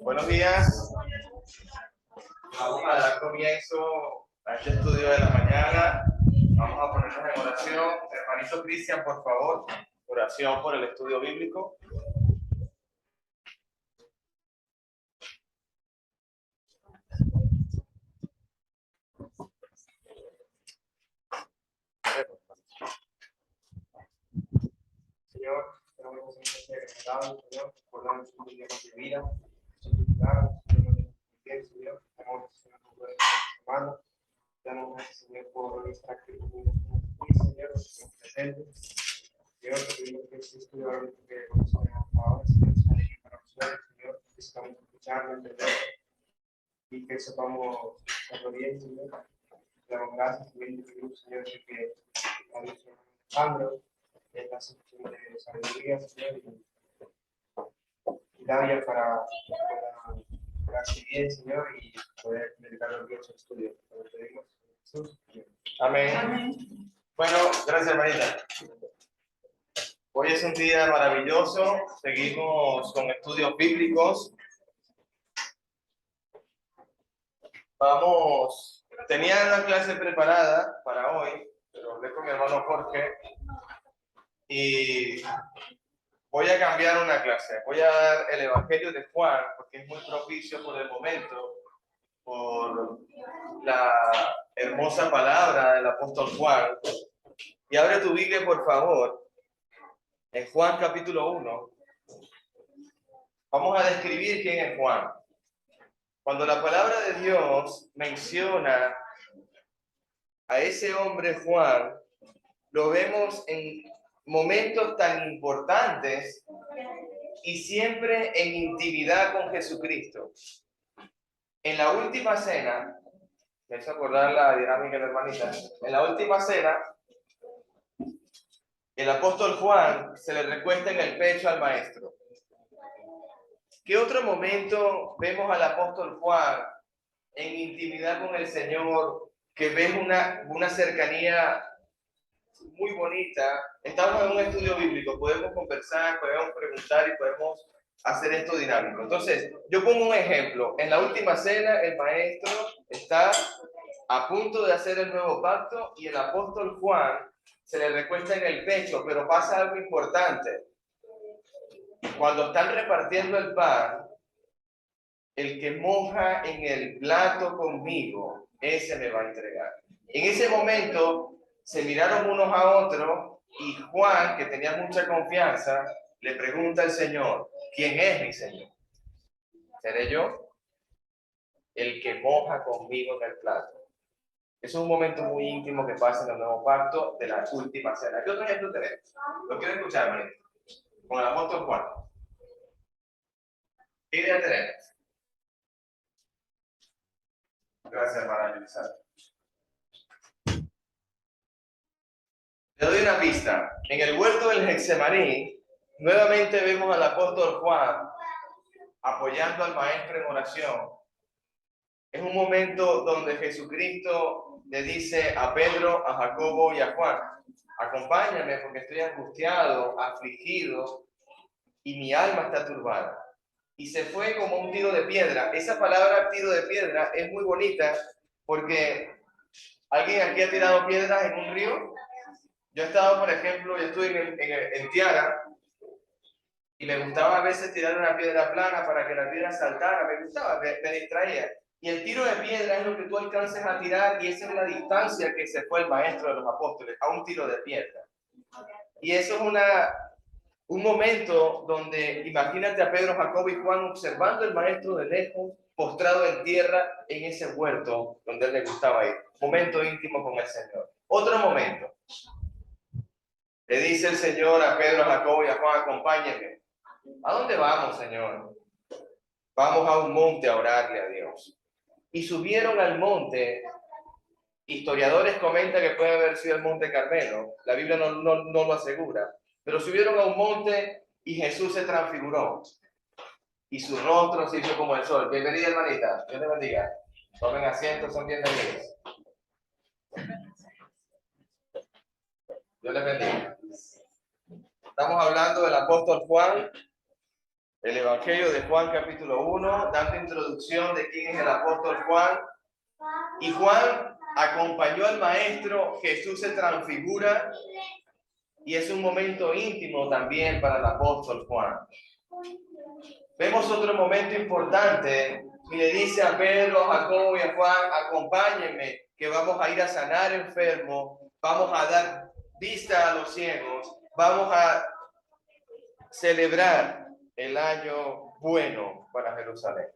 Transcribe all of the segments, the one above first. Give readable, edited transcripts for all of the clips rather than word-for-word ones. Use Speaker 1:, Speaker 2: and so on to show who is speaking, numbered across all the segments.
Speaker 1: Buenos días. Vamos a dar comienzo a este estudio de la mañana. Vamos a ponernos en oración. Hermanito Cristian, por favor, oración por el estudio bíblico. Señor, tenemos un Señor, por darnos un día más de vida. Señor, hermano, damos gracias, Señor, por nuestra actitud, Señor, presente. Señor, te pido que este estudio que vamos a ahora, Señor, sea para nosotros, Señor, que sepamos escucharlo, entender y que sepamos hacerlo bien, Señor. Te damos gracias, Señor, te pido, Señor, que a nuestro Alejandro, en la sección de sabiduría, Señor, y Daria para así bien, Señor, y poder dedicarnos bien a su estudio. Lo pedimos en Jesús. Amén. Amén. Bueno, gracias, hermanita. Hoy es un día maravilloso. Seguimos con estudios bíblicos. Tenía una clase preparada para hoy, pero hablé con mi hermano Jorge y voy a cambiar una clase. Voy a dar el Evangelio de Juan, porque es muy propicio por el momento, por la hermosa palabra del apóstol Juan. Y abre tu Biblia, por favor, en Juan capítulo 1. Vamos a describir quién es Juan. Cuando la palabra de Dios menciona a ese hombre Juan, lo vemos en momentos tan importantes y siempre en intimidad con Jesucristo. En la última cena, me hizo acordar la dinámica de la hermanita, en la última cena, el apóstol Juan se le recuesta en el pecho al maestro. ¿Qué otro momento vemos al apóstol Juan en intimidad con el Señor, que vemos una cercanía muy bonita? Estamos en un estudio bíblico, podemos conversar, podemos preguntar y podemos hacer esto dinámico. Entonces, yo pongo un ejemplo. En la última cena, el maestro está a punto de hacer el nuevo pacto y el apóstol Juan se le recuesta en el pecho, pero pasa algo importante. Cuando están repartiendo el pan, el que moja en el plato conmigo, ese me va a entregar. En ese momento se miraron unos a otros y Juan, que tenía mucha confianza, le pregunta al Señor, ¿quién es mi Señor? ¿Seré yo? El que moja conmigo en el plato. Es un momento muy íntimo que pasa en el nuevo pacto de la última cena. ¿Qué otro ejemplo tenemos? ¿Lo quiero escuchar, hermanito? Con el apóstol Juan. ¿Qué idea tenemos? Gracias, hermana Elizabeth. Le doy una pista. En el huerto del Getsemaní, nuevamente vemos al apóstol Juan apoyando al maestro en oración. Es un momento donde Jesucristo le dice a Pedro, a Jacobo y a Juan, acompáñame porque estoy angustiado, afligido y mi alma está turbada. Y se fue como un tiro de piedra. Esa palabra tiro de piedra es muy bonita porque ¿alguien aquí ha tirado piedras en un río? Yo he estado, por ejemplo, yo estuve en Tiara y me gustaba a veces tirar una piedra plana para que la piedra saltara, me gustaba, me distraía. Y el tiro de piedra es lo que tú alcances a tirar y esa es la distancia que se fue el maestro de los apóstoles, a un tiro de piedra. Y eso es un momento donde imagínate a Pedro, Jacobo y Juan observando al maestro de lejos, postrado en tierra en ese huerto donde él le gustaba ir. Momento íntimo con el Señor. Otro momento. Le dice el Señor a Pedro, a Jacobo y a Juan, acompáñenme. ¿A dónde vamos, Señor? Vamos a un monte a orarle a Dios. Y subieron al monte. Historiadores comentan que puede haber sido el monte Carmelo. La Biblia no lo asegura. Pero subieron a un monte y Jesús se transfiguró. Y su rostro se hizo como el sol. Bienvenida, hermanita. Dios te bendiga. Tomen asiento, son bienvenidos. Dios les bendiga. Estamos hablando del apóstol Juan El Evangelio de Juan capítulo 1, dando introducción de quién es el apóstol Juan. Y Juan acompañó al maestro, Jesús se transfigura y es un momento íntimo también para el apóstol Juan. Vemos otro momento importante y le dice a Pedro, a Jacobo y a Juan, acompáñenme que vamos a ir a sanar enfermos, vamos a dar vista a los ciegos, vamos a celebrar el año bueno para Jerusalén.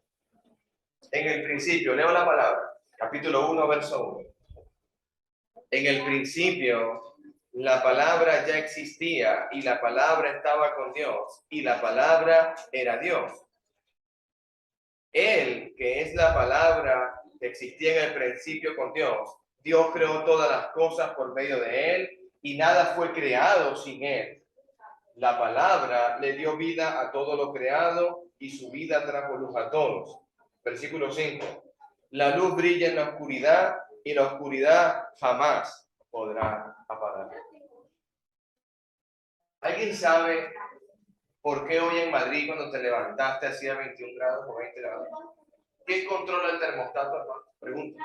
Speaker 1: En el principio, leo la palabra, capítulo 1, verso 1. En el principio, la palabra ya existía y la palabra estaba con Dios y la palabra era Dios. Él, que es la palabra que existía en el principio con Dios, Dios creó todas las cosas por medio de él y nada fue creado sin él. La palabra le dio vida a todo lo creado y su vida trajo luz a todos. Versículo 5. La luz brilla en la oscuridad y la oscuridad jamás podrá apagar. ¿Alguien sabe por qué hoy en Madrid cuando te levantaste hacía 21 grados o 20 grados? ¿Quién controla el termostato, hermano? Pregunta.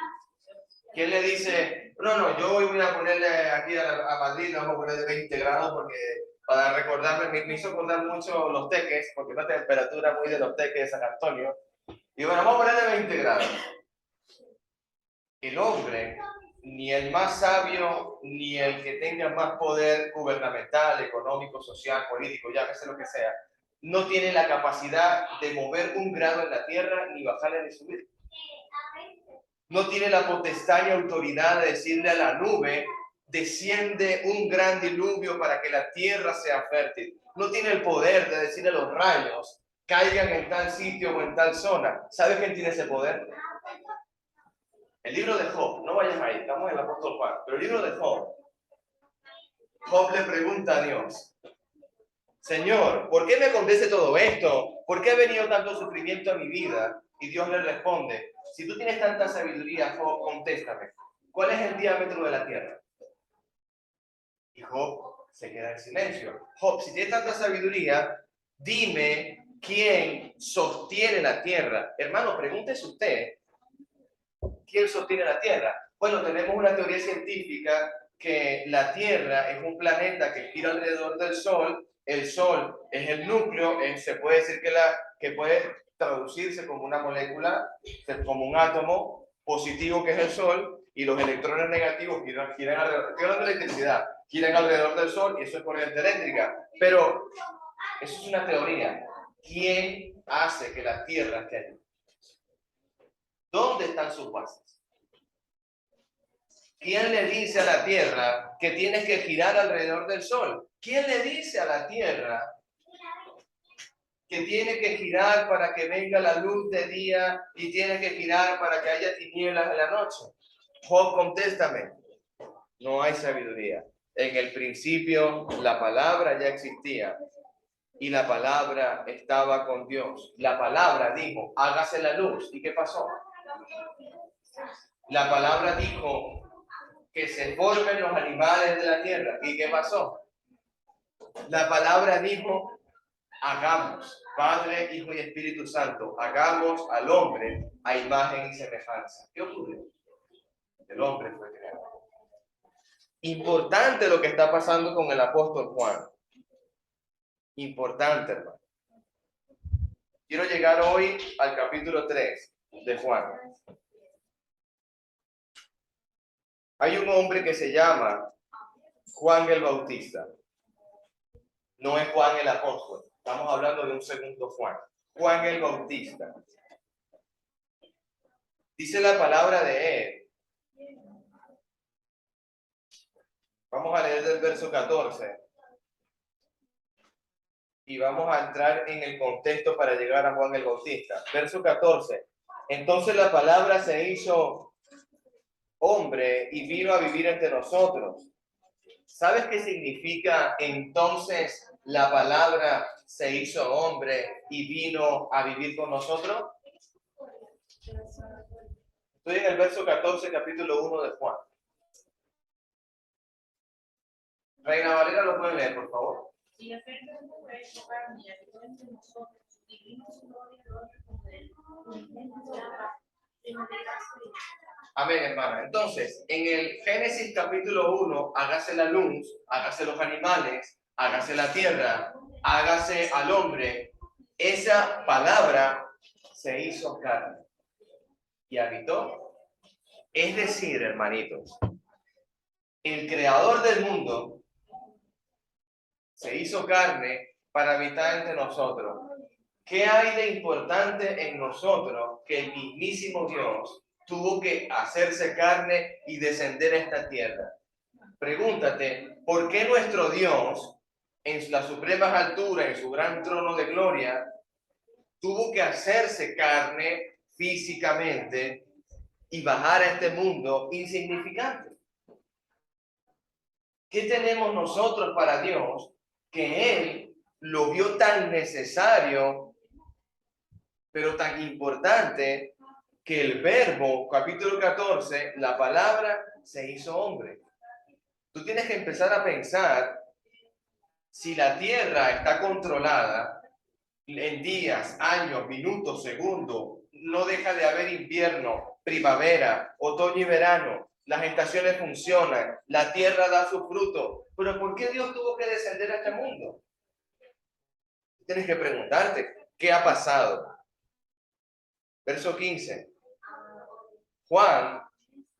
Speaker 1: ¿Quién le dice, no, yo hoy voy a ponerle aquí a Madrid, vamos a ponerle 20 grados porque para recordarme, me hizo acordar mucho los teques, porque es una temperatura muy de los teques de San Antonio. Y bueno, vamos a ponerle 20 grados. El hombre, ni el más sabio, ni el que tenga más poder gubernamental, económico, social, político, llámese lo que sea, no tiene la capacidad de mover un grado en la tierra, ni bajarle ni subir. No tiene la potestad y autoridad de decirle a la nube, desciende un gran diluvio para que la tierra sea fértil. No tiene el poder de decirle a los rayos, caigan en tal sitio o en tal zona. ¿Sabe quién tiene ese poder? El libro de Job, no vayas ahí, estamos en el apóstol Juan, pero el libro de Job. Job le pregunta a Dios, Señor, ¿por qué me acontece todo esto? ¿Por qué ha venido tanto sufrimiento a mi vida? Y Dios le responde, si tú tienes tanta sabiduría, Job, contéstame, ¿cuál es el diámetro de la tierra? Y Job se queda en silencio. Job, si tienes tanta sabiduría, dime quién sostiene la tierra. Hermano, pregúntese usted, ¿quién sostiene la tierra? Bueno, tenemos una teoría científica que la Tierra es un planeta que gira alrededor del Sol. El Sol es el núcleo, se puede decir que puede traducirse como una molécula, como un átomo positivo que es el Sol, y los electrones negativos giran alrededor, giran de electricidad, giran alrededor del Sol, y eso es corriente eléctrica. Pero eso es una teoría. ¿Quién hace que la Tierra esté allí? ¿Dónde están sus bases? ¿Quién le dice a la Tierra que tienes que girar alrededor del Sol? ¿Quién le dice a la Tierra que tiene que girar para que venga la luz de día y tiene que girar para que haya tinieblas en la noche? Job, contéstame. No hay sabiduría. En el principio la palabra ya existía y la palabra estaba con Dios. La palabra dijo, hágase la luz. ¿Y qué pasó? La palabra dijo que se formen los animales de la tierra. ¿Y qué pasó? La palabra dijo, hagamos, Padre, Hijo y Espíritu Santo, hagamos al hombre a imagen y semejanza. ¿Qué ocurrió? El hombre fue creado. Importante lo que está pasando con el apóstol Juan. Importante, hermano. Quiero llegar hoy al capítulo 3 de Juan. Hay un hombre que se llama Juan el Bautista. No es Juan el apóstol. Estamos hablando de un segundo Juan. Juan el Bautista. Dice la palabra de él. Vamos a leer del verso 14. Y vamos a entrar en el contexto para llegar a Juan el Bautista. Verso 14. Entonces la palabra se hizo hombre y vino a vivir entre nosotros. ¿Sabes qué significa entonces la palabra se hizo hombre y vino a vivir con nosotros? Estoy en el verso 14, capítulo 1 de Juan. Reina Valera, ¿lo puede leer, por favor?
Speaker 2: Y acerca de mujer, carne, y habitó entre nosotros,
Speaker 1: Amén, hermana. Entonces, en el Génesis capítulo 1, hágase la luz, hágase los animales, hágase la tierra, hágase al hombre. Esa palabra se hizo carne y habitó. Es decir, hermanitos, el creador del mundo se hizo carne para habitar entre nosotros. ¿Qué hay de importante en nosotros que el mismísimo Dios tuvo que hacerse carne y descender a esta tierra? Pregúntate, ¿por qué nuestro Dios, en las supremas alturas, en su gran trono de gloria, tuvo que hacerse carne físicamente y bajar a este mundo insignificante? ¿Qué tenemos nosotros para Dios que Él lo vio tan necesario, pero tan importante, que el verbo, capítulo 14, la palabra se hizo hombre? Tú tienes que empezar a pensar, si la tierra está controlada en días, años, minutos, segundos, no deja de haber invierno, primavera, otoño y verano, las estaciones funcionan, la tierra da su fruto, pero ¿por qué Dios tuvo que descender a este mundo? Tienes que preguntarte, ¿qué ha pasado? Verso 15. Juan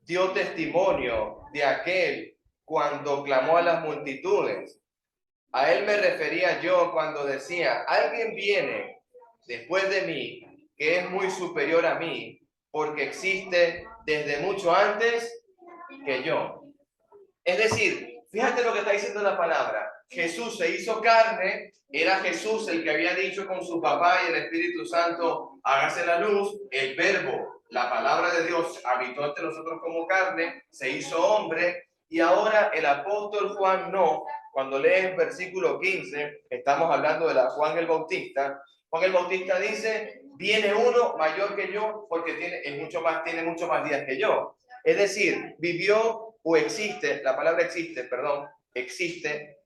Speaker 1: dio testimonio de aquel cuando clamó a las multitudes. A él me refería yo cuando decía, alguien viene después de mí que es muy superior a mí, porque existe desde mucho antes que yo. Es decir, fíjate lo que está diciendo la palabra. Jesús se hizo carne, era Jesús el que había dicho con su papá y el Espíritu Santo, hágase la luz. El verbo, la palabra de Dios, habitó entre nosotros como carne, se hizo hombre, y ahora el apóstol Juan no. Cuando lees versículo 15, estamos hablando de Juan el Bautista. Juan el Bautista dice, viene uno mayor que yo porque tiene mucho más días que yo. Es decir, vivió o existe, la palabra existe, perdón, existe,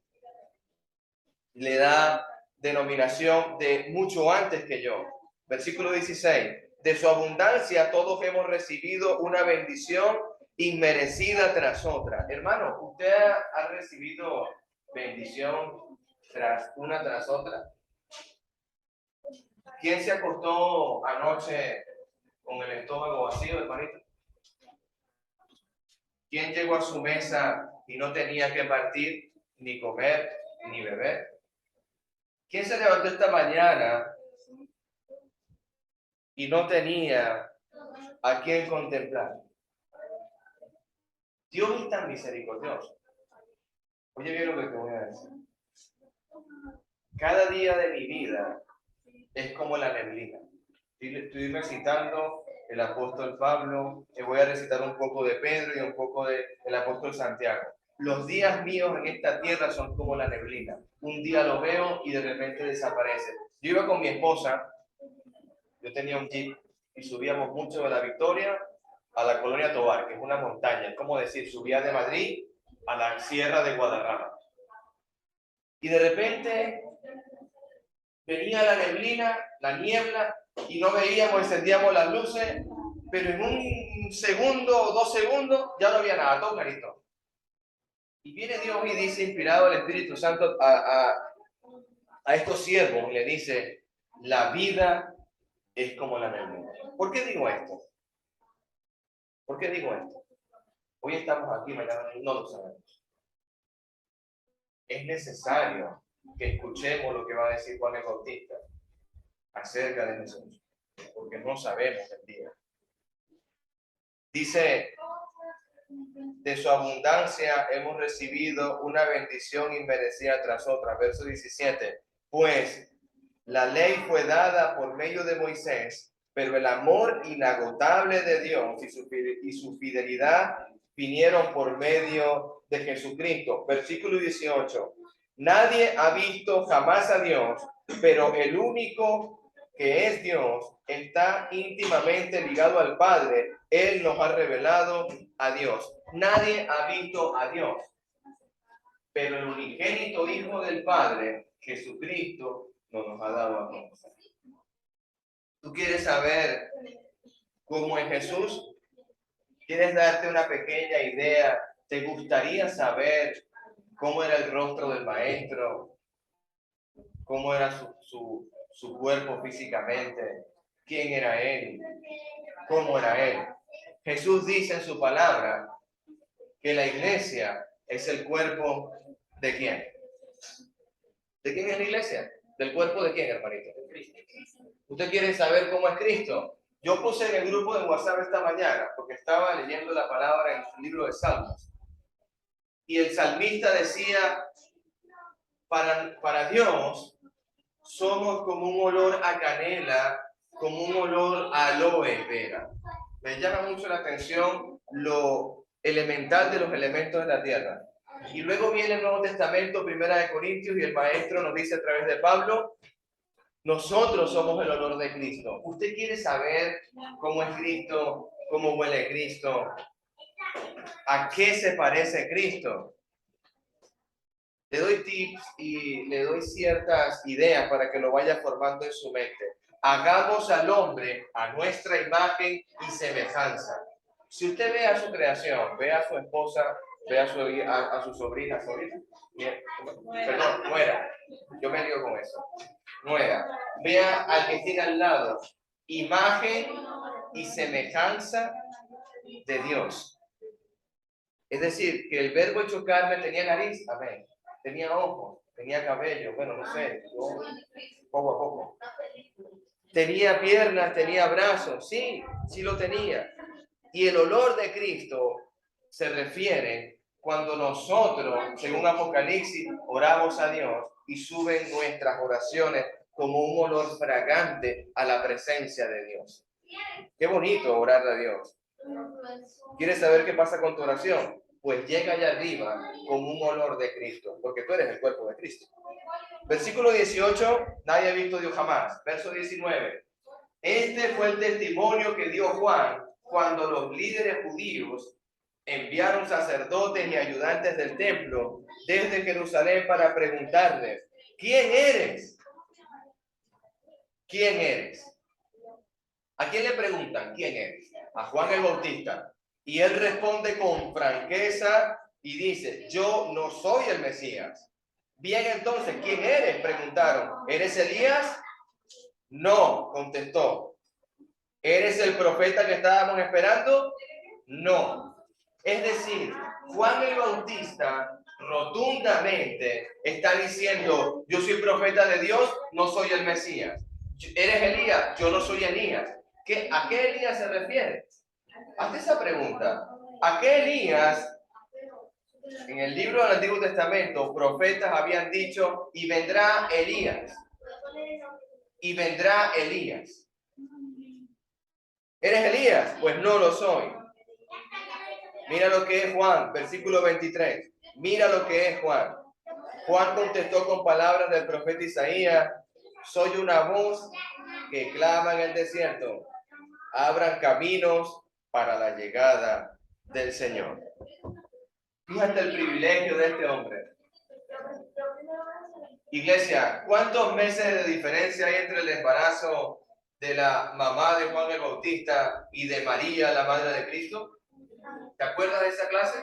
Speaker 1: le da denominación de mucho antes que yo. Versículo 16, de su abundancia todos hemos recibido una bendición inmerecida tras otra. Hermano, ¿usted ha recibido bendición tras otra? ¿Quién se acostó anoche con el estómago vacío, hermanito? ¿Quién llegó a su mesa y no tenía que partir, ni comer, ni beber? ¿Quién se levantó esta mañana y no tenía a quién contemplar? Dios es tan misericordioso. Oye bien lo que te voy a decir. Cada día de mi vida es como la neblina. Estoy recitando el apóstol Pablo, voy a recitar un poco de Pedro y un poco del apóstol Santiago. Los días míos en esta tierra son como la neblina. Un día lo veo y de repente desaparece. Yo iba con mi esposa, yo tenía un jeep y subíamos mucho de la Victoria a la Colonia Tovar, que es una montaña, es como decir, subía de Madrid a la Sierra de Guadarrama. Y de repente venía la neblina, la niebla, y no veíamos, encendíamos las luces, pero en un segundo o 2 segundos ya no había nada, todo clarito. Y viene Dios y dice, inspirado el Espíritu Santo a estos siervos, y le dice, la vida es como la neblina. ¿Por qué digo esto? ¿Por qué digo esto? Hoy estamos aquí, mañana no lo sabemos. Es necesario que escuchemos lo que va a decir Juan el Bautista acerca de Jesús, porque no sabemos el día. Dice, de su abundancia hemos recibido una bendición inmerecida tras otra. Verso 17, pues la ley fue dada por medio de Moisés, pero el amor inagotable de Dios y su fidelidad vinieron por medio de Jesucristo. Versículo 18, nadie ha visto jamás a Dios, pero el único que es Dios está íntimamente ligado al Padre. Él nos ha revelado a Dios. Nadie ha visto a Dios, pero el unigénito Hijo del Padre, Jesucristo, nos ha dado a conocer. ¿Tú quieres saber cómo es Jesús? ¿Quieres darte una pequeña idea? ¿Te gustaría saber cómo era el rostro del maestro? ¿Cómo era su cuerpo físicamente? ¿Quién era él? ¿Cómo era él? Jesús dice en su palabra que la iglesia es el cuerpo ¿de quién? ¿De quién es la iglesia? ¿Del cuerpo de quién, hermanito? De Cristo. ¿Usted quiere saber cómo es Cristo? Yo puse en el grupo de WhatsApp esta mañana, porque estaba leyendo la palabra en el libro de Salmos. Y el salmista decía, para Dios, somos como un olor a canela, como un olor a aloe vera. Me llama mucho la atención lo elemental de los elementos de la tierra. Y luego viene el Nuevo Testamento, Primera de Corintios, y el maestro nos dice a través de Pablo, nosotros somos el olor de Cristo. ¿Usted quiere saber cómo es Cristo, cómo huele Cristo, a qué se parece Cristo? Le doy tips y le doy ciertas ideas para que lo vaya formando en su mente. Hagamos al hombre a nuestra imagen y semejanza. Si usted ve a su creación, ve a su esposa, ve a su sobrina, perdón, nuera. Yo me digo con eso. Nuera. Vea al que tiene al lado. Imagen y semejanza de Dios. Es decir, que el verbo hecho carne tenía nariz, amén. Tenía ojos, tenía cabello, bueno, no sé, poco a poco. Tenía piernas, tenía brazos, sí, sí lo tenía. Y el olor de Cristo se refiere cuando nosotros, según Apocalipsis, oramos a Dios y suben nuestras oraciones como un olor fragante a la presencia de Dios. Qué bonito orar a Dios. ¿Quieres saber qué pasa con tu oración? Pues llega allá arriba con un olor de Cristo, porque tú eres el cuerpo de Cristo. Versículo 18, nadie ha visto a Dios jamás. Verso 19, este fue el testimonio que dio Juan cuando los líderes judíos enviaron sacerdotes y ayudantes del templo desde Jerusalén para preguntarles, ¿quién eres? ¿Quién eres? ¿A quién le preguntan quién eres? A Juan el Bautista. Y él responde con franqueza y dice, yo no soy el Mesías. Bien, entonces, ¿quién eres? Preguntaron. ¿Eres Elías? No, contestó. ¿Eres el profeta que estábamos esperando? No. Es decir, Juan el Bautista rotundamente está diciendo, yo soy profeta de Dios, no soy el Mesías. ¿Eres Elías? Yo no soy Elías. ¿A qué Elías se refiere? Hazte esa pregunta. ¿A qué Elías, en el libro del Antiguo Testamento, profetas habían dicho, y vendrá Elías? Y vendrá Elías. ¿Eres Elías? Pues no lo soy. Mira lo que es Juan, versículo 23. Mira lo que es Juan. Juan contestó con palabras del profeta Isaías, soy una voz que clama en el desierto. Abran caminos para la llegada del Señor. Fíjate el privilegio de este hombre. Iglesia, ¿cuántos meses de diferencia hay entre el embarazo de la mamá de Juan el Bautista y de María, la madre de Cristo? ¿Te acuerdas de esa clase?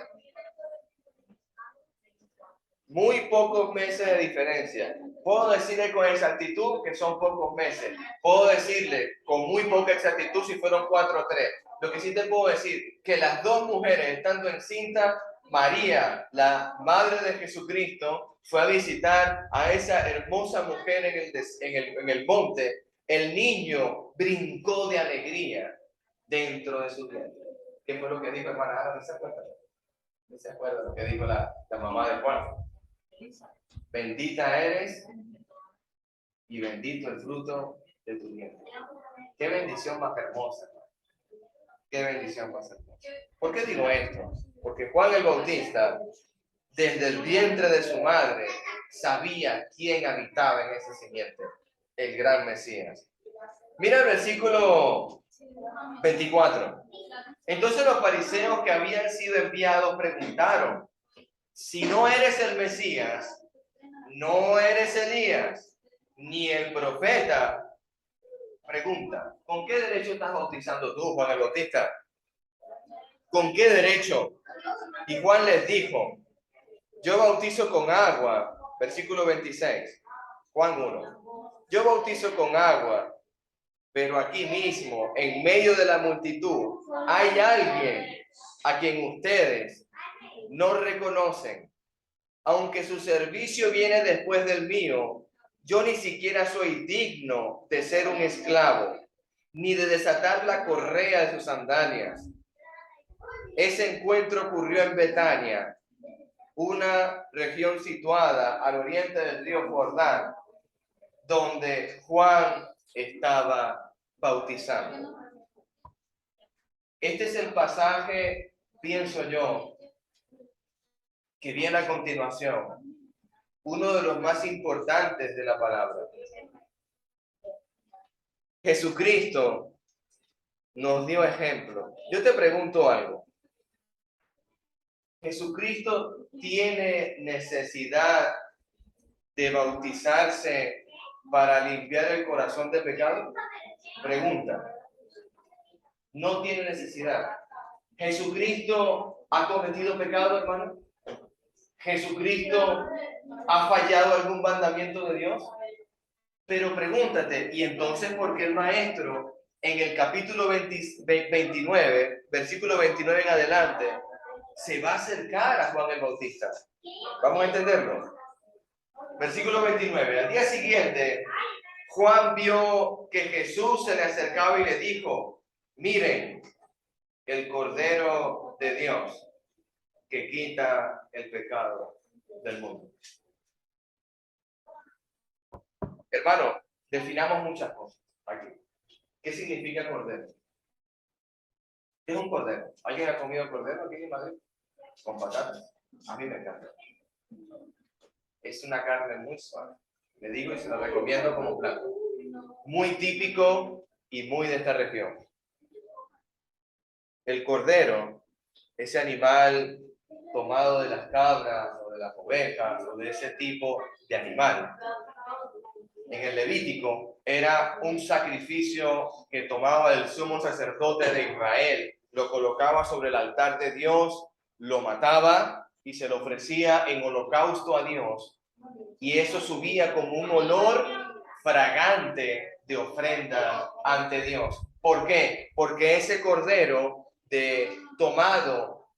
Speaker 1: Muy pocos meses de diferencia. Puedo decirle con exactitud que son pocos meses. Puedo decirle con muy poca exactitud si fueron 4 o 3. Lo que sí te puedo decir, que las dos mujeres estando encinta, María, la madre de Jesucristo, fue a visitar a esa hermosa mujer en el monte. El niño brincó de alegría dentro de su vientre. ¿Qué fue lo que dijo hermana Ana? ¿No se acuerda? ¿No se acuerda lo que dijo la mamá de Juan? Bendita eres y bendito el fruto de tu vientre. Qué bendición más hermosa. Qué bendición más hermosa. ¿Por qué digo esto? Porque Juan el Bautista, desde el vientre de su madre, sabía quién habitaba en ese simiente, el gran Mesías. Mira el versículo 24. Entonces los fariseos que habían sido enviados preguntaron, si no eres el Mesías, no eres Elías, ni el profeta, Pregunta, ¿con qué derecho estás bautizando tú, Juan el Bautista? ¿Con qué derecho? Y Juan les dijo, yo bautizo con agua, versículo 26, Juan 1. Yo bautizo con agua, pero aquí mismo, en medio de la multitud, hay alguien a quien ustedes no reconocen. Aunque su servicio viene después del mío, yo ni siquiera soy digno de ser un esclavo, ni de desatar la correa de sus sandalias. Ese encuentro ocurrió en Betania, una región situada al oriente del río Jordán, donde Juan estaba bautizando. Este es el pasaje, pienso yo, que viene a continuación, uno de los más importantes de la palabra. Jesucristo nos dio ejemplo. Yo te pregunto algo. ¿Jesucristo tiene necesidad de bautizarse para limpiar el corazón de pecado? Pregunta. No tiene necesidad. ¿Jesucristo ha cometido pecado, hermano? ¿Jesucristo ha fallado algún mandamiento de Dios? Pero pregúntate, ¿y entonces por qué el maestro en el capítulo 29, versículo 29 en adelante, se va a acercar a Juan el Bautista? Vamos a entenderlo. Versículo 29. Al día siguiente, Juan vio que Jesús se le acercaba y le dijo, miren, el Cordero de Dios que quita el pecado del mundo. Hermano, definamos muchas cosas aquí. ¿Qué significa cordero? ¿Qué es un cordero? ¿Alguien ha comido cordero aquí en Madrid? Con patatas. A mí me encanta. Es una carne muy suave. Le digo y se la recomiendo como plato. Muy típico y muy de esta región. El cordero, ese animal tomado de las cabras o de las ovejas o de ese tipo de animal, en el Levítico era un sacrificio que tomaba el sumo sacerdote de Israel, lo colocaba sobre el altar de Dios, lo mataba y se lo ofrecía en holocausto a Dios. Y eso subía como un olor fragante de ofrenda ante Dios. ¿Por qué? Porque ese cordero tomado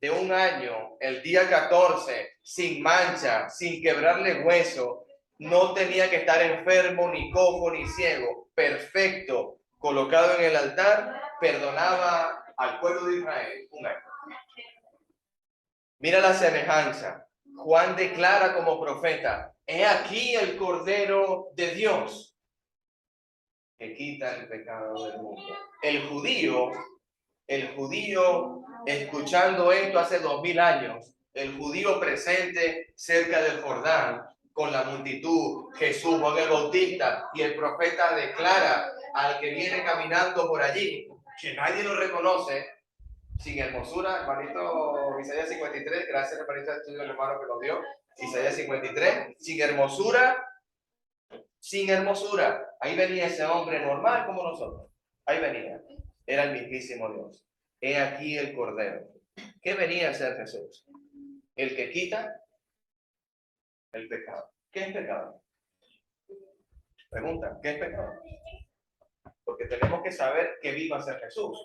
Speaker 1: de un año, el día 14, sin mancha, sin quebrarle hueso, no tenía que estar enfermo, ni cojo, ni ciego, perfecto, colocado en el altar, perdonaba al pueblo de Israel un año. Mira la semejanza. Juan declara como profeta, he aquí el Cordero de Dios que quita el pecado del mundo. El judío, escuchando esto hace 2000 años, el judío presente cerca del Jordán, con la multitud, Jesús, Juan el Bautista, y el profeta declara al que viene caminando por allí, que nadie lo reconoce, sin hermosura, hermanito Isaías 53, gracias hermanito de estudio, el hermano que nos dio, Isaías 53, sin hermosura, ahí venía ese hombre normal como nosotros, ahí venía, era el mismísimo Dios. He aquí el Cordero. ¿Qué venía a ser Jesús? El que quita el pecado. ¿Qué es pecado? Pregunta, ¿qué es pecado? Porque tenemos que saber qué vino a ser Jesús.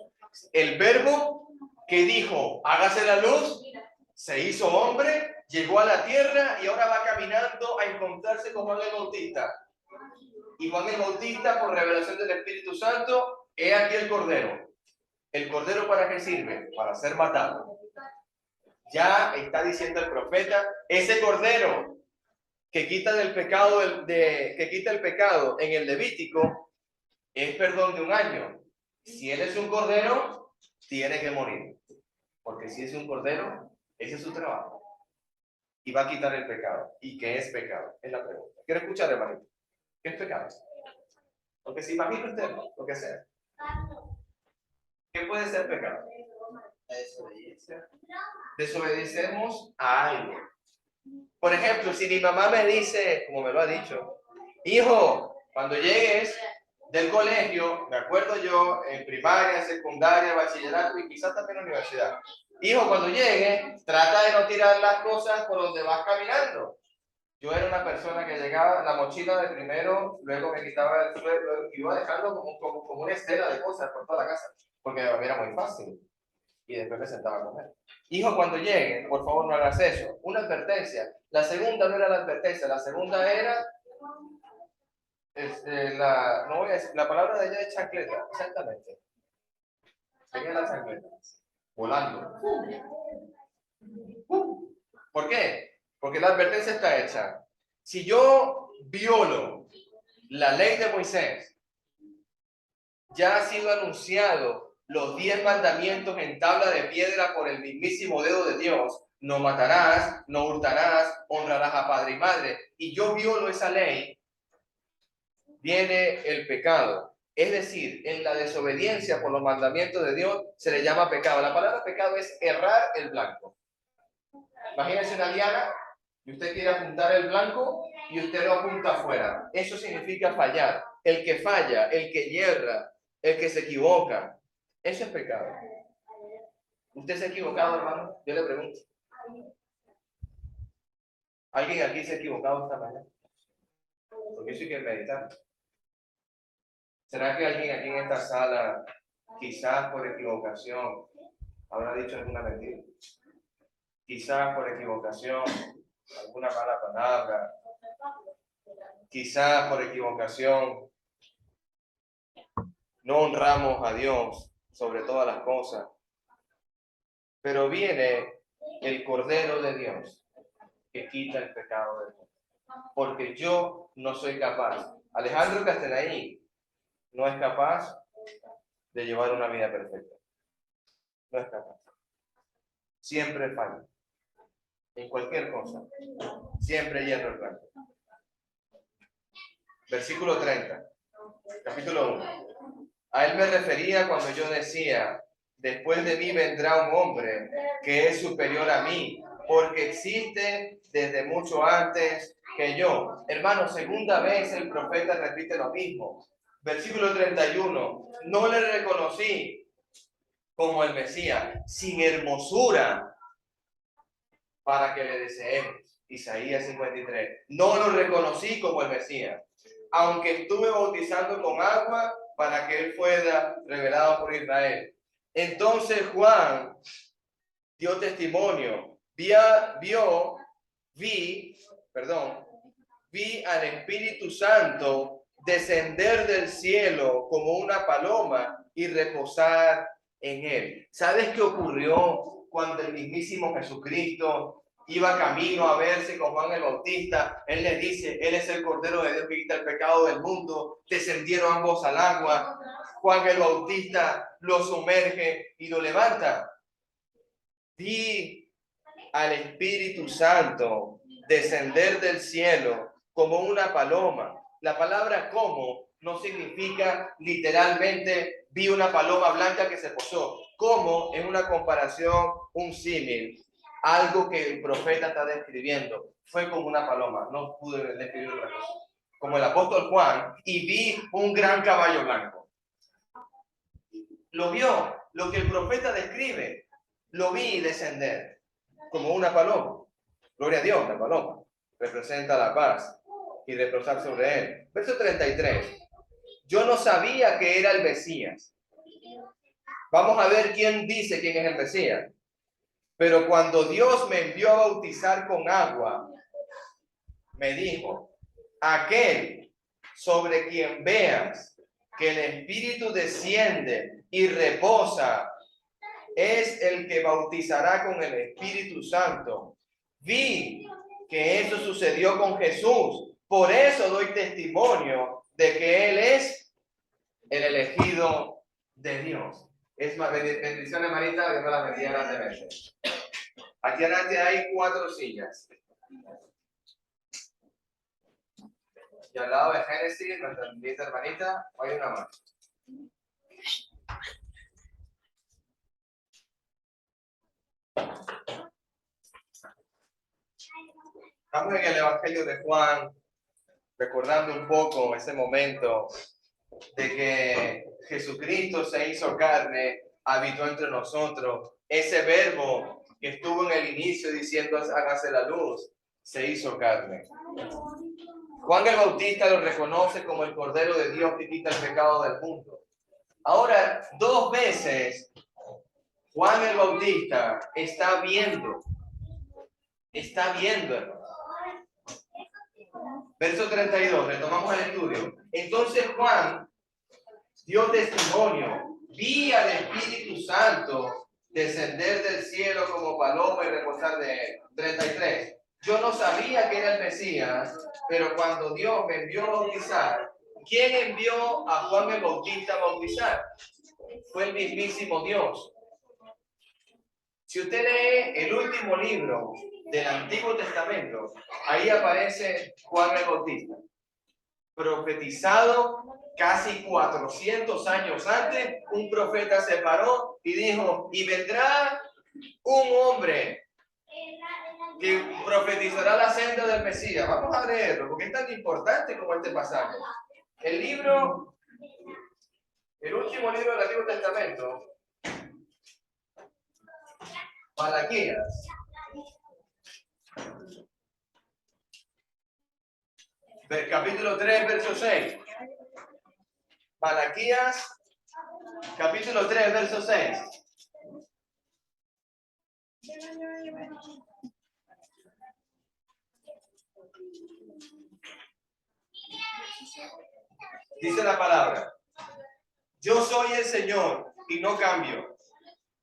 Speaker 1: El verbo que dijo, hágase la luz, se hizo hombre, llegó a la tierra y ahora va caminando a encontrarse con Juan el Bautista. Y Juan el Bautista, por revelación del Espíritu Santo, he aquí el Cordero. ¿El Cordero para qué sirve? Para ser matado. Ya está diciendo el profeta, ese Cordero que quita el pecado en el Levítico es perdón de un año. Si él es un Cordero, tiene que morir. Porque si es un Cordero, ese es su trabajo. Y va a quitar el pecado. ¿Y qué es pecado? Es la pregunta. Quiero escuchar, hermanito. ¿Qué es pecado? Porque si imagina usted lo que sea. ¿Qué puede ser pecado? Desobediencia. Desobedecemos a algo. Por ejemplo, si mi mamá me dice, como me lo ha dicho, hijo, cuando llegues, del colegio, me acuerdo yo, en primaria, secundaria, bachillerato y quizás también universidad. Hijo, cuando llegue, trata de no tirar las cosas por donde vas caminando. Yo era una persona que llegaba, la mochila de primero, luego me quitaba el suelo y iba dejando como una estela de cosas por toda la casa, porque era muy fácil. Y después me sentaba a comer. Hijo, cuando llegue, por favor no hagas eso. Una advertencia. La segunda no era la advertencia, la segunda era no voy a decir, la palabra de ella es chancleta, exactamente. Sería la chancleta. Volando. ¿Por qué? Porque la advertencia está hecha. Si yo violo la ley de Moisés, ya ha sido anunciado los 10 mandamientos en tabla de piedra por el mismísimo dedo de Dios. No matarás, no hurtarás, honrarás a padre y madre. Y yo violo esa ley, viene el pecado. Es decir, en la desobediencia por los mandamientos de Dios se le llama pecado. La palabra pecado es errar el blanco. Imagínense una diana y usted quiere apuntar el blanco y usted lo apunta afuera. Eso significa fallar. El que falla, el que hierra, el que se equivoca. Eso es pecado. ¿Usted se ha equivocado, hermano? Yo le pregunto. ¿Alguien aquí se ha equivocado esta mañana? Porque eso hay que meditar. ¿Será que alguien aquí en esta sala, quizás por equivocación, habrá dicho alguna mentira? Quizás por equivocación, alguna mala palabra. Quizás por equivocación, no honramos a Dios sobre todas las cosas. Pero viene el Cordero de Dios que quita el pecado del mundo. Porque yo no soy capaz. Alejandro Castellaní no es capaz de llevar una vida perfecta. No es capaz. Siempre falla. En cualquier cosa. Siempre hierro el blanco. Versículo 30. Capítulo 1. A él me refería cuando yo decía, después de mí vendrá un hombre que es superior a mí, porque existe desde mucho antes que yo. Hermano, segunda vez el profeta repite lo mismo. Versículo 31. No le reconocí como el Mesías, sin hermosura para que le deseemos. Isaías 53. No lo reconocí como el Mesías, aunque estuve bautizando con agua para que él fuera revelado por Israel. Entonces Juan dio testimonio, vi al Espíritu Santo descender del cielo como una paloma y reposar en él. ¿Sabes qué ocurrió cuando el mismísimo Jesucristo iba camino a verse con Juan el Bautista? Él le dice, él es el Cordero de Dios que quita el pecado del mundo. Descendieron ambos al agua. Juan el Bautista lo sumerge y lo levanta. Vi al Espíritu Santo descender del cielo como una paloma. La palabra como no significa literalmente vi una paloma blanca que se posó. Como es una comparación, un símil, algo que el profeta está describiendo. Fue como una paloma, no pude describir otra cosa. Como el apóstol Juan, y vi un gran caballo blanco. Lo vio, lo que el profeta describe, lo vi descender como una paloma. Gloria a Dios, la paloma representa la paz y reposar sobre él. Verso 33. Yo no sabía que era el Mesías. Vamos a ver quién dice quién es el Mesías. Pero cuando Dios me envió a bautizar con agua, me dijo, aquel sobre quien veas que el Espíritu desciende y reposa, es el que bautizará con el Espíritu Santo. Vi que eso sucedió con Jesús. Por eso doy testimonio de que Él es el elegido de Dios. Es más, bendiciones, Marita, Dios me la bendiga grandemente. Aquí adelante hay 4 sillas. Y al lado de Génesis, nuestra linda hermanita, hay una más. Estamos en el Evangelio de Juan, recordando un poco ese momento de que Jesucristo se hizo carne, habitó entre nosotros. Ese verbo que estuvo en el inicio diciendo hágase la luz, se hizo carne. Juan el Bautista lo reconoce como el Cordero de Dios que quita el pecado del mundo. Ahora, 2 veces Juan el Bautista está viendo. Verso 32, retomamos el estudio. Entonces Juan dio testimonio, vi al Espíritu Santo descender del cielo como paloma y reposar de él. 33. Yo no sabía que era el Mesías, pero cuando Dios me envió a bautizar, ¿quién envió a Juan el Bautista a bautizar? Fue el mismísimo Dios. Si usted lee el último libro del Antiguo Testamento, ahí aparece Juan el Bautista, profetizado casi 400 años antes. Un profeta se paró y dijo, y vendrá un hombre que profetizará la senda del Mesías. Vamos a leerlo, porque es tan importante como este pasaje. El último libro del Antiguo Testamento, Malaquías. Capítulo 3, verso 6. Malaquías, capítulo 3, verso 6. Dice la palabra, yo soy el Señor y no cambio.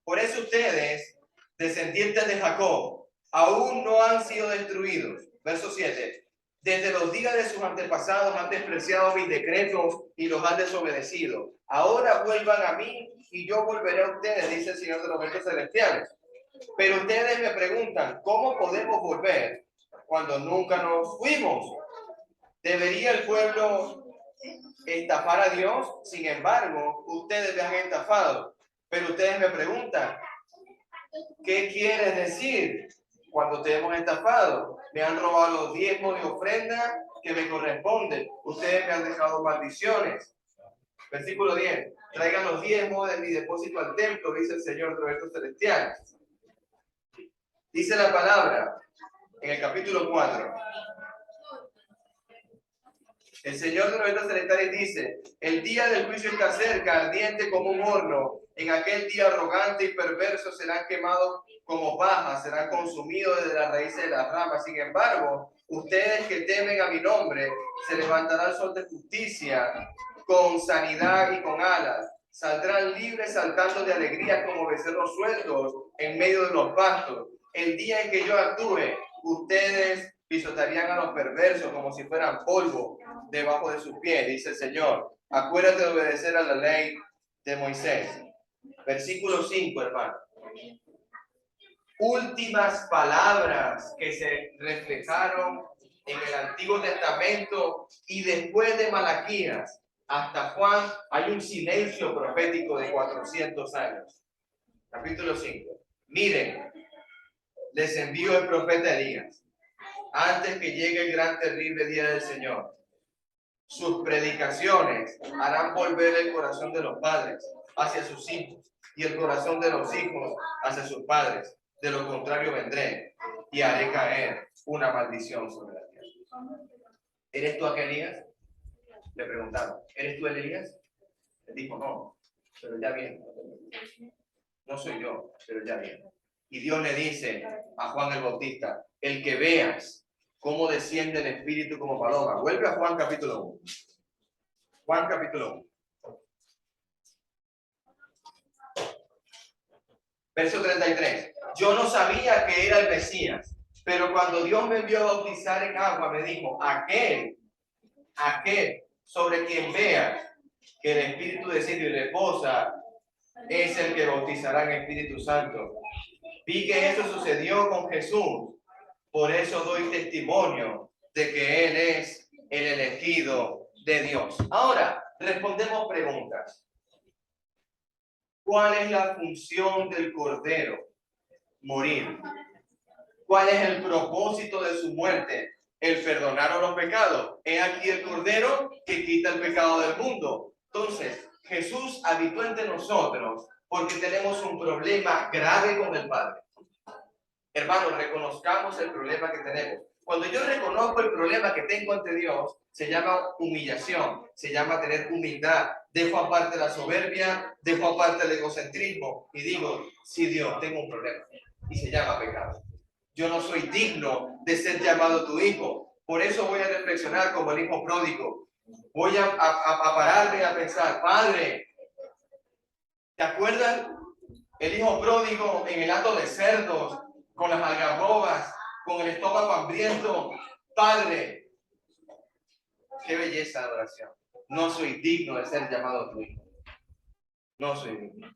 Speaker 1: Por eso ustedes, descendientes de Jacob, aún no han sido destruidos. Verso 7. Desde los días de sus antepasados han despreciado mis decretos y los han desobedecido. Ahora vuelvan a mí y yo volveré a ustedes, dice el Señor de los ejércitos celestiales. Pero ustedes me preguntan, ¿cómo podemos volver cuando nunca nos fuimos? ¿Debería el pueblo estafar a Dios? Sin embargo, ustedes me han estafado. Pero ustedes me preguntan, ¿qué quieres decir cuando te hemos estafado? Me han robado los diezmos de ofrenda que me corresponden. Ustedes me han dejado maldiciones. Versículo 10. Traigan los diezmos de mi depósito al templo, dice el Señor de los ejércitos celestiales. Dice la palabra en el capítulo 4. El Señor de los ejércitos celestiales dice, el día del juicio está cerca, ardiente como un horno. En aquel día arrogante y perverso serán quemados como paja, serán consumidos desde las raíces de las ramas. Sin embargo, ustedes que temen a mi nombre, se levantará el sol de justicia con sanidad y con alas. Saldrán libres saltando de alegría como becerros sueltos en medio de los pastos. El día en que yo actúe, ustedes pisotearían a los perversos como si fueran polvo debajo de sus pies, dice el Señor. Acuérdate de obedecer a la ley de Moisés. Versículo 5, hermano. Últimas palabras que se reflejaron en el Antiguo Testamento y después de Malaquías hasta Juan hay un silencio profético de 400 años. Capítulo 5. Miren, les envío el profeta Elías antes que llegue el gran terrible día del Señor. Sus predicaciones harán volver el corazón de los padres hacia sus hijos y el corazón de los hijos hacia sus padres. De lo contrario vendré y haré caer una maldición sobre la tierra. ¿Eres tú aquel Elías? Le preguntaron, ¿eres tú el Elías? Él dijo, no, pero ya viene. No soy yo, pero ya viene. Y Dios le dice a Juan el Bautista, el que veas cómo desciende el Espíritu como paloma. Vuelve a Juan capítulo 1. Juan capítulo 1. Verso 33. Yo no sabía que era el Mesías, pero cuando Dios me envió a bautizar en agua, me dijo, aquel sobre quien veas que el Espíritu desciende y reposa, es el que bautizará en Espíritu Santo. Vi que eso sucedió con Jesús. Por eso doy testimonio de que Él es el elegido de Dios. Ahora, respondemos preguntas. ¿Cuál es la función del Cordero? Morir. ¿Cuál es el propósito de su muerte? El perdonar los pecados. Es aquí el Cordero que quita el pecado del mundo. Entonces, Jesús habitó entre nosotros porque tenemos un problema grave con el Padre. Hermanos, reconozcamos el problema que tenemos. Cuando yo reconozco el problema que tengo ante Dios, se llama humillación, se llama tener humildad. Dejo aparte la soberbia, dejo aparte el egocentrismo y digo, sí Dios, tengo un problema. Y se llama pecado. Yo no soy digno de ser llamado tu hijo. Por eso voy a reflexionar como el hijo pródigo. Voy a pararme a pensar, Padre, ¿te acuerdas? El hijo pródigo en el hato de cerdos, con las algarrobas, con el estómago hambriento. Padre, qué belleza de adoración. No soy digno de ser llamado tu hijo. No soy digno.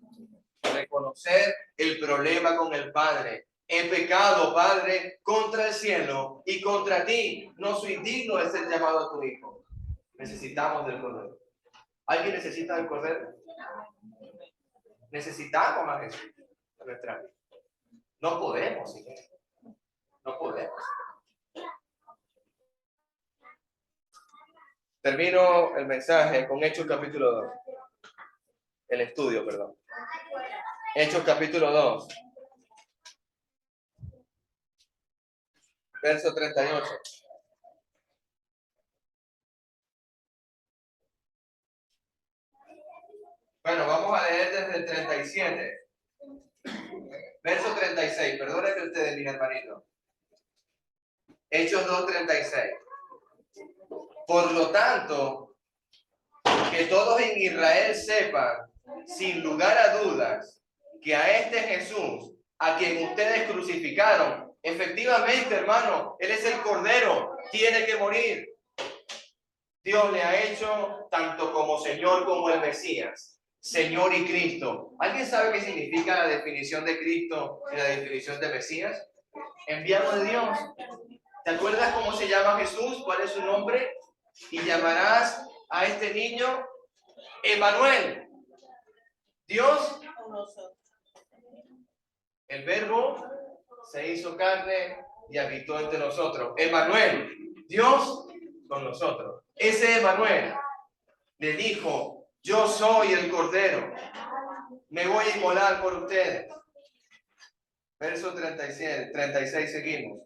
Speaker 1: Reconocer el problema con el Padre. He pecado, Padre, contra el cielo y contra ti. No soy digno de ser llamado tu hijo. Necesitamos del Cordero. ¿Alguien necesita del Cordero? Necesitamos a Jesús en nuestra vida. No podemos, Señor. No podemos. Termino el mensaje con Hechos capítulo 2. El estudio, perdón. Hechos capítulo 2. Verso 38. Bueno, vamos a leer desde el 37. Verso 36. Perdónenme ustedes, mis hermanitos. Hechos 2:36. Por lo tanto, que todos en Israel sepan, sin lugar a dudas, que a este Jesús, a quien ustedes crucificaron, efectivamente, hermano, Él es el Cordero, tiene que morir. Dios le ha hecho tanto como Señor como el Mesías, Señor y Cristo. ¿Alguien sabe qué significa la definición de Cristo y la definición de Mesías? Enviado de Dios. ¿Te acuerdas cómo se llama Jesús? ¿Cuál es su nombre? Y llamarás a este niño Emmanuel. Dios con nosotros. El Verbo se hizo carne y habitó entre nosotros. Emmanuel, Dios con nosotros. Ese Emmanuel le dijo, yo soy el Cordero, me voy a inmolar por ustedes. Verso 37, 36 seguimos.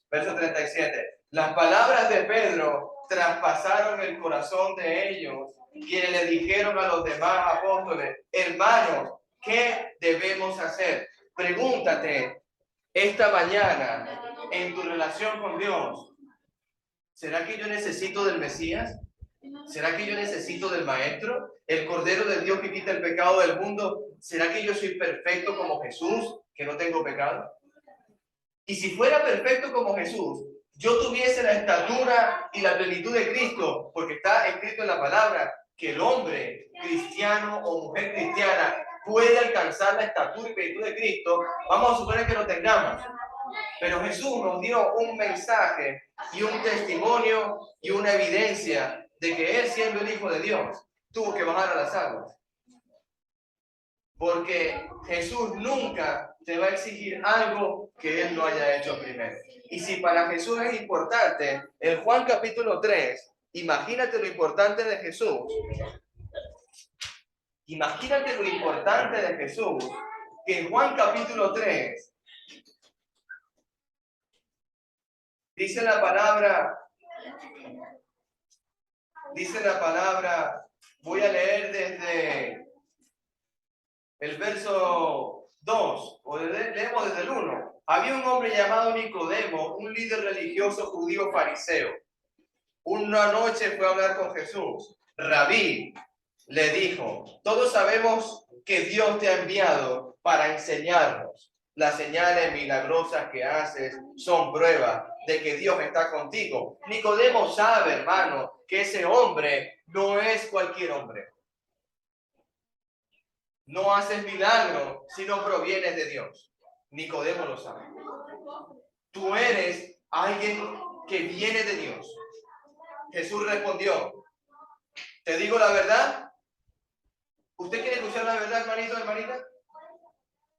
Speaker 1: Verso 37. Las palabras de Pedro traspasaron el corazón de ellos, quienes le dijeron a los demás apóstoles, hermanos, ¿qué debemos hacer? Pregúntate esta mañana en tu relación con Dios, ¿será que yo necesito del Mesías? ¿Será que yo necesito del Maestro? ¿El Cordero de Dios que quita el pecado del mundo? ¿Será que yo soy perfecto como Jesús, que no tengo pecado? Y si fuera perfecto como Jesús, yo tuviese la estatura y la plenitud de Cristo, porque está escrito en la palabra que el hombre cristiano o mujer cristiana puede alcanzar la estatura y plenitud de Cristo, vamos a suponer que lo tengamos. Pero Jesús nos dio un mensaje y un testimonio y una evidencia de que Él, siendo el Hijo de Dios, tuvo que bajar a las aguas. Porque Jesús nunca te va a exigir algo que Él no haya hecho primero. Y si para Jesús es importante, en Juan capítulo 3, imagínate lo importante de Jesús. Imagínate lo importante de Jesús, que en Juan capítulo 3, dice la palabra, voy a leer desde el verso 2, o leemos desde el 1. Había un hombre llamado Nicodemo, un líder religioso judío fariseo. Una noche fue a hablar con Jesús. Rabí, le dijo, todos sabemos que Dios te ha enviado para enseñarnos. Las señales milagrosas que haces son prueba de que Dios está contigo. Nicodemo sabe, hermano, que ese hombre no es cualquier hombre. No haces milagro si no provienes de Dios. Nicodemo lo sabe. Tú eres alguien que viene de Dios. Jesús respondió, ¿te digo la verdad? ¿Usted quiere escuchar la verdad, hermanito, hermanita?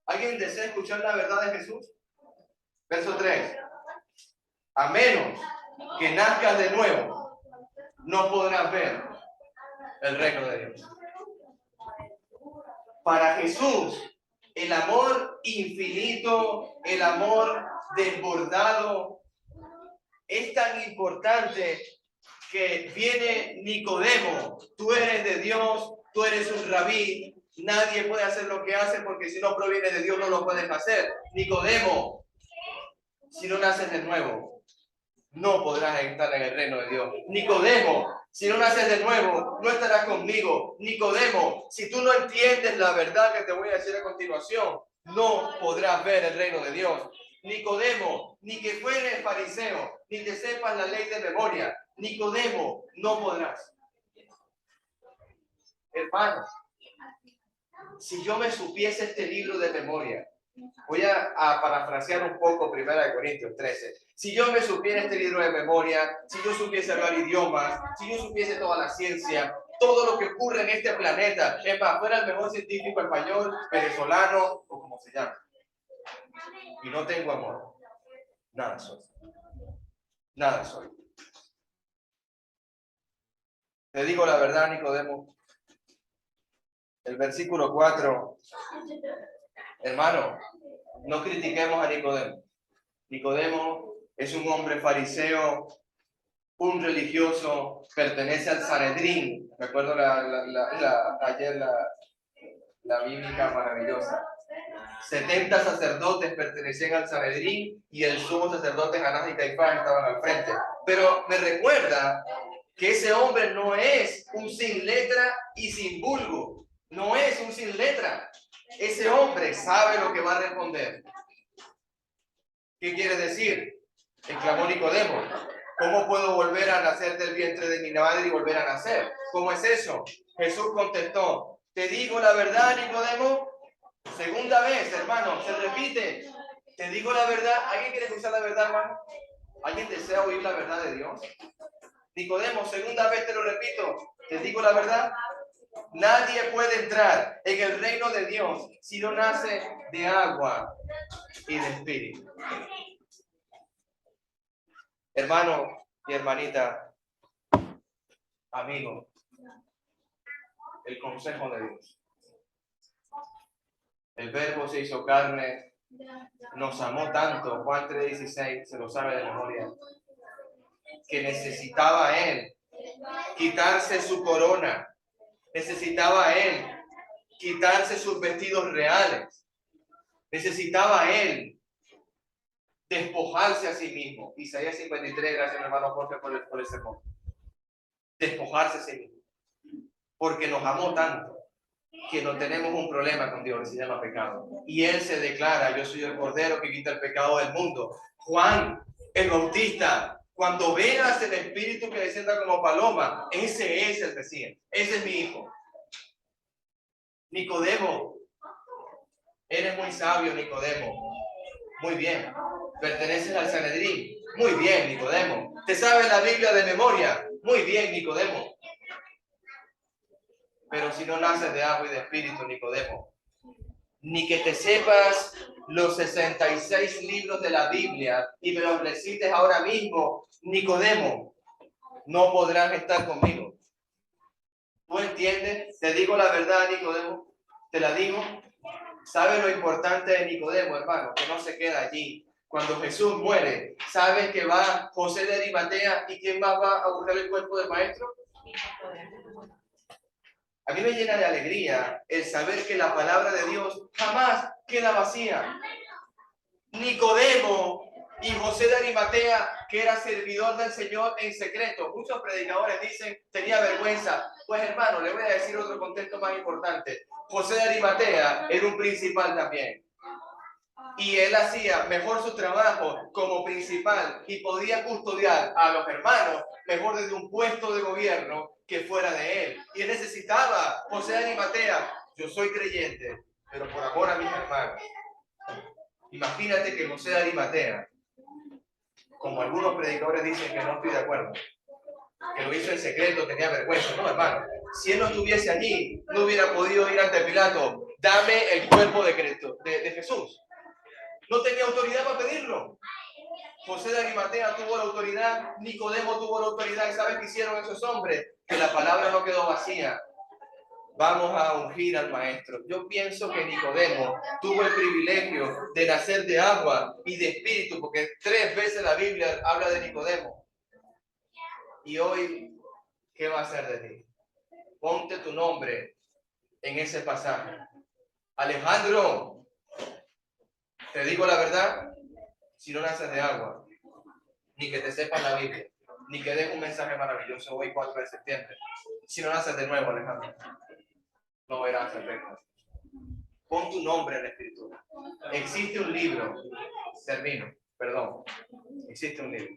Speaker 1: ¿Alguien desea escuchar la verdad de Jesús? Verso 3. A menos que nazcas de nuevo, no podrás ver el reino de Dios. Para Jesús, el amor infinito, el amor desbordado, es tan importante que viene Nicodemo. Tú eres de Dios, tú eres un rabí, nadie puede hacer lo que hace porque si no proviene de Dios no lo puedes hacer. Nicodemo, si no naces de nuevo, no podrás estar en el reino de Dios. Nicodemo, si no naces de nuevo, no estarás conmigo. Nicodemo, si tú no entiendes la verdad que te voy a decir a continuación, no podrás ver el reino de Dios. Nicodemo, ni que fueres fariseo, ni te sepas la ley de memoria. Nicodemo, no podrás. Hermanos, si yo me supiese este libro de memoria, voy a parafrasear un poco 1 Corintios 13. Si yo me supiera este libro de memoria, si yo supiese hablar idiomas, si yo supiese toda la ciencia, todo lo que ocurre en este planeta, es más, fuera el mejor científico español, venezolano o como se llame, y no tengo amor, nada soy. Nada soy. Te digo la verdad, Nicodemo. El versículo 4, hermano, no critiquemos a Nicodemo. Nicodemo es un hombre fariseo, un religioso, pertenece al Sanedrín. Me acuerdo ayer la bíblica maravillosa. 70 sacerdotes pertenecían al Sanedrín y el sumo sacerdote Anás y Caifás estaban al frente. Pero me recuerda que ese hombre no es un sin letra y sin vulgo. No es un sin letra. Ese hombre sabe lo que va a responder. ¿Qué quiere decir? Exclamó Nicodemo. ¿Cómo puedo volver a nacer del vientre de mi madre y volver a nacer? ¿Cómo es eso? Jesús contestó, te digo la verdad, Nicodemo. Segunda vez, hermano, se repite. Te digo la verdad. ¿Alguien quiere escuchar la verdad, hermano? ¿Alguien desea oír la verdad de Dios? Nicodemo, segunda vez te lo repito. Te digo la verdad. Nadie puede entrar en el reino de Dios si no nace de agua y de espíritu. Hermano y hermanita, amigo, el consejo de Dios. El Verbo se hizo carne, nos amó tanto, Juan 3:16, se lo sabe de memoria, que necesitaba a Él quitarse su corona, necesitaba a Él quitarse sus vestidos reales, necesitaba a Él despojarse a sí mismo. Isaías 53, gracias hermano Jorge por el sermón. Despojarse a sí mismo. Porque nos amó tanto que no tenemos un problema con Dios, que se llama pecado. Y Él se declara, yo soy el Cordero que quita el pecado del mundo. Juan, el Bautista, cuando veas el Espíritu que descienda como paloma, ese es el Mesías, ese es mi hijo. Nicodemo, eres muy sabio, Nicodemo. Muy bien. Perteneces al Sanedrín. Muy bien, Nicodemo. ¿Te sabes la Biblia de memoria? Muy bien, Nicodemo. Pero si no naces de agua y de espíritu, Nicodemo, ni que te sepas los 66 libros de la Biblia y me los recites ahora mismo, Nicodemo, no podrás estar conmigo. ¿Tú entiendes? Te digo la verdad, Nicodemo. Te la digo. ¿Sabes lo importante de Nicodemo, hermano? Que no se queda allí. Cuando Jesús muere, ¿sabes que va José de Arimatea y quién más va a buscar el cuerpo del maestro? A mí me llena de alegría el saber que la palabra de Dios jamás queda vacía. Nicodemo y José de Arimatea, que era servidor del Señor en secreto. Muchos predicadores dicen, tenía vergüenza. Pues hermano, le voy a decir otro contexto más importante. José de Arimatea era un principal también. Y él hacía mejor su trabajo como principal y podía custodiar a los hermanos mejor desde un puesto de gobierno que fuera de él. Y él necesitaba, José de Arimatea, yo soy creyente, pero por amor a mis hermanos. Imagínate que José de Arimatea, como algunos predicadores dicen que no estoy de acuerdo, que lo hizo en secreto, tenía vergüenza. No, hermano, si él no estuviese allí, no hubiera podido ir ante Pilato, dame el cuerpo de Jesús. No tenía autoridad para pedirlo. José de Arimatea tuvo la autoridad, Nicodemo tuvo la autoridad. ¿Y saben qué hicieron esos hombres? Que la palabra no quedó vacía. Vamos a ungir al maestro. Yo pienso que Nicodemo tuvo el privilegio de nacer de agua y de espíritu, porque 3 veces la Biblia habla de Nicodemo. Y hoy, ¿qué va a hacer de ti? Ponte tu nombre en ese pasaje. Alejandro, te digo la verdad, si no naces de agua, ni que te sepas la Biblia, ni que des un mensaje maravilloso hoy 4 de septiembre, si no naces de nuevo, Alejandro, no verás el reino. Pon tu nombre en la escritura. Existe un libro, termino, perdón, existe un libro.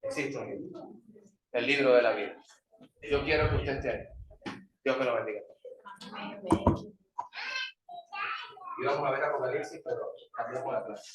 Speaker 1: Existe un libro, el libro de la vida. Yo quiero que usted esté ahí. Dios me lo bendiga. Y vamos a ver Apocalipsis, pero cambiamos la clase.